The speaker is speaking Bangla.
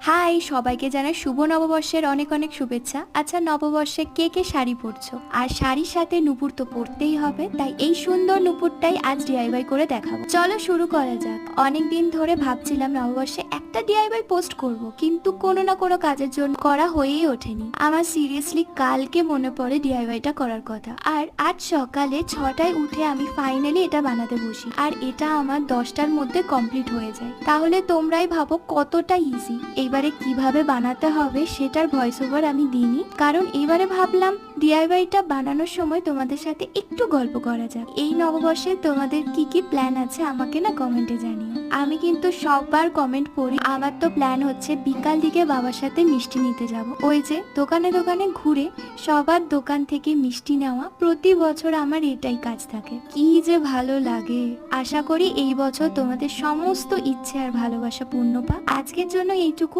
হাই, সবাইকে জানাই শুভ নববর্ষের অনেক অনেক শুভেচ্ছা। আচ্ছা, নববর্ষে কে কে শাড়ি পরছো? আর শাড়ির সাথে নুপুর তো পরতেই হবে, তাই এই সুন্দর নুপুরটাই আজ ডিআইওয়াই করে দেখাবো। চলো শুরু করা যাক। অনেকদিন ধরে ভাবছিলাম নববর্ষে একটা ডিআইওয়াই পোস্ট করব, কিন্তু কোনো না কোনো কাজের জন্য করা হয়েই ওঠেনি। আমার সিরিয়াসলি কালকে মনে পড়ে ডিআইওয়াইটা করার কথা, আর আজ সকালে 6টায় উঠে আমি ফাইনালি এটা বানাতে বসি, আর এটা আমার 10টার মধ্যে কমপ্লিট হয়ে যায়। তাহলে তোমরাই ভাবো কতটা ইজি। এবারে কিভাবে বানাতে হবে সেটার ভয়েস ওভার আমি দিইনি, কারণ এবারে ভাবলাম ডিআইওয়াইটা বানানোর সময় তোমাদের সাথে একটু গল্প করা যাক। এই নববর্ষে তোমাদের কি কি প্ল্যান আছে আমাকে না কমেন্টে জানিও। আমি কিন্তু সববার কমেন্ট পড়ি। আমার তো প্ল্যান হচ্ছে বিকাল দিকে বাবার সাথে মিষ্টি নিতে যাব। ওই যে দোকানে দোকানে ঘুরে সবার দোকান থেকে মিষ্টি নেওয়া, প্রতি বছর আমার এটাই কাজ থাকে। কি যে ভালো লাগে। আশা করি এই বছর তোমাদের সমস্ত ইচ্ছে আর ভালোবাসা পূর্ণ পাক। আজকের জন্য এইটুকু।